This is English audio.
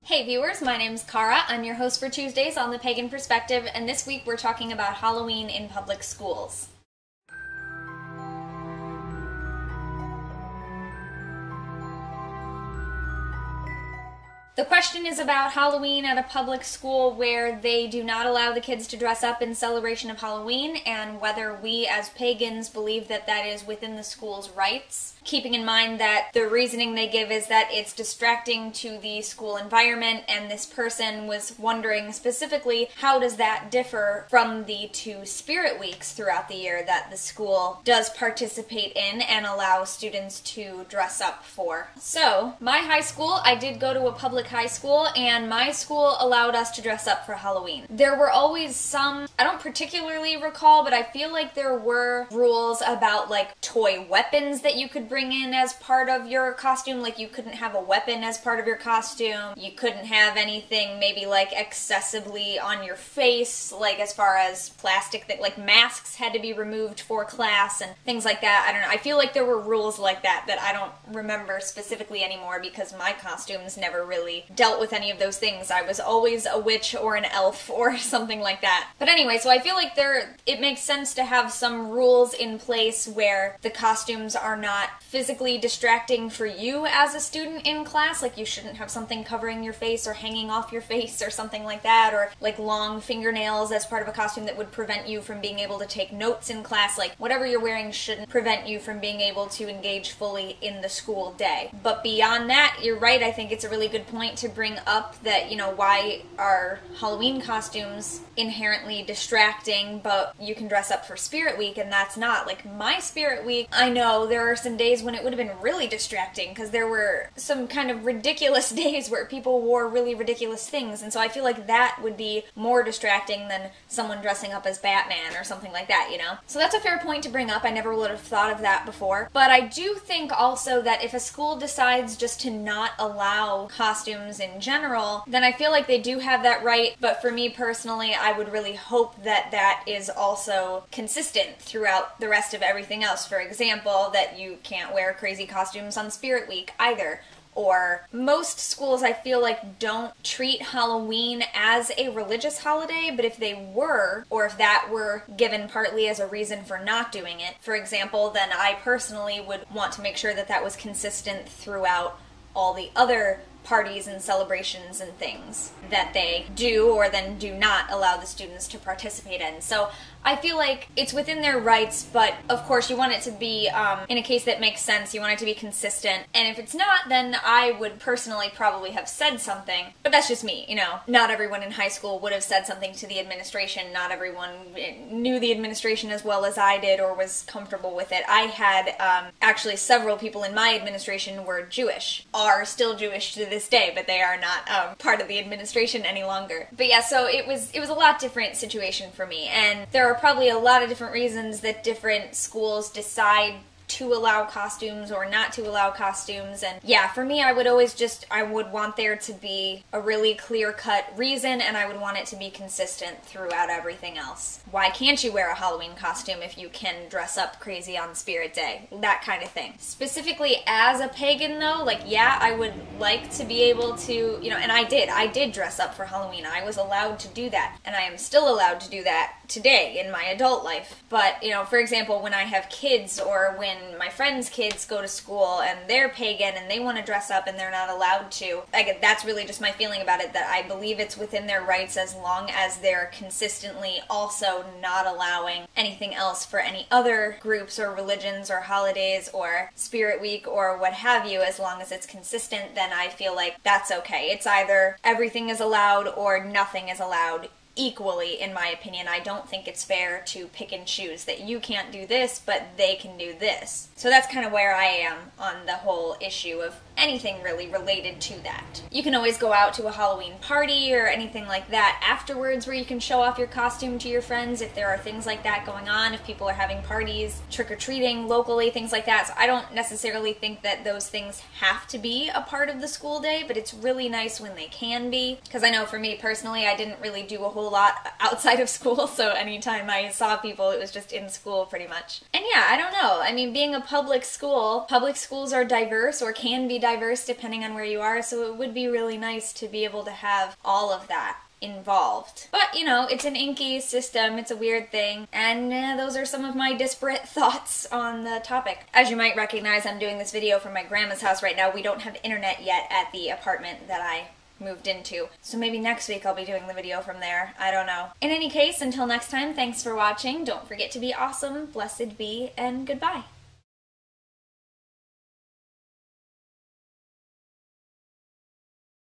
Hey viewers, my name's Cara. I'm your host for Tuesdays on the Pagan Perspective, and this week we're talking about Halloween in public schools. The question is about Halloween at a public school where they do not allow the kids to dress up in celebration of Halloween, and whether we as pagans believe that that is within the school's rights. Keeping in mind that the reasoning they give is that it's distracting to the school environment, and this person was wondering specifically how does that differ from the 2 spirit weeks throughout the year that the school does participate in and allow students to dress up for. So, my high school, I did go to a public high school, and my school allowed us to dress up for Halloween. There were always some, I don't particularly recall, but I feel like there were rules about like toy weapons that you could bring in as part of your costume. Like you couldn't have a weapon as part of your costume. You couldn't have anything maybe like excessively on your face, like as far as plastic, that like masks had to be removed for class and things like that. I don't know. I feel like there were rules like that I don't remember specifically anymore because my costumes never really dealt with any of those things. I was always a witch or an elf or something like that. But anyway, so I feel like it makes sense to have some rules in place where the costumes are not physically distracting for you as a student in class. Like you shouldn't have something covering your face or hanging off your face or something like that, or like long fingernails as part of a costume that would prevent you from being able to take notes in class. Like whatever you're wearing shouldn't prevent you from being able to engage fully in the school day. But beyond that, you're right, I think it's a really good point to bring up that, why are Halloween costumes inherently distracting, but you can dress up for Spirit Week and that's not. Like my Spirit Week, I know there are some days when it would have been really distracting because there were some kind of ridiculous days where people wore really ridiculous things, and so I feel like that would be more distracting than someone dressing up as Batman or something like that, So that's a fair point to bring up. I never would have thought of that before. But I do think also that if a school decides just to not allow costumes in general, then I feel like they do have that right. But for me personally, I would really hope that that is also consistent throughout the rest of everything else. For example, that you can't wear crazy costumes on Spirit Week either. Or most schools, I feel like, don't treat Halloween as a religious holiday, but if they were, or if that were given partly as a reason for not doing it, for example, then I personally would want to make sure that that was consistent throughout all the other parties and celebrations and things that they do or then do not allow the students to participate in. So I feel like it's within their rights, but of course you want it to be in a case that makes sense. You want it to be consistent, and if it's not, then I would personally probably have said something, but that's just me, Not everyone in high school would have said something to the administration. Not everyone knew the administration as well as I did or was comfortable with it. I had actually several people in my administration were Jewish, are still Jewish to this day, but they are not part of the administration any longer. But yeah, so it was a lot different situation for me, and there are probably a lot of different reasons that different schools decide to allow costumes or not to allow costumes. And yeah, for me, I would want there to be a really clear-cut reason, and I would want it to be consistent throughout everything else. Why can't you wear a Halloween costume if you can dress up crazy on Spirit Day? That kind of thing. Specifically as a pagan though, I would like to be able to, and I did dress up for Halloween. I was allowed to do that, and I am still allowed to do that today in my adult life. But, for example, when I have kids or when my friends' kids go to school and they're pagan and they want to dress up and they're not allowed to, that's really just my feeling about it, that I believe it's within their rights as long as they're consistently also not allowing anything else for any other groups or religions or holidays or Spirit Week or what have you. As long as it's consistent, then I feel like that's okay. It's either everything is allowed or nothing is allowed equally, in my opinion. I don't think it's fair to pick and choose that you can't do this, but they can do this. So that's kind of where I am on the whole issue of anything really related to that. You can always go out to a Halloween party or anything like that afterwards where you can show off your costume to your friends if there are things like that going on, if people are having parties, trick-or-treating locally, things like that. So I don't necessarily think that those things have to be a part of the school day, but it's really nice when they can be. Because I know for me personally, I didn't really do a whole whole lot outside of school, so anytime I saw people, it was just in school pretty much. And yeah, I don't know. I mean, being a public schools are diverse or can be diverse depending on where you are, so it would be really nice to be able to have all of that involved. But, you know, it's an inky system, it's a weird thing, and those are some of my disparate thoughts on the topic. As you might recognize, I'm doing this video from my grandma's house right now. We don't have internet yet at the apartment that I moved into, so maybe next week I'll be doing the video from there. I don't know. In any case, until next time, thanks for watching. Don't forget to be awesome, blessed be, and goodbye.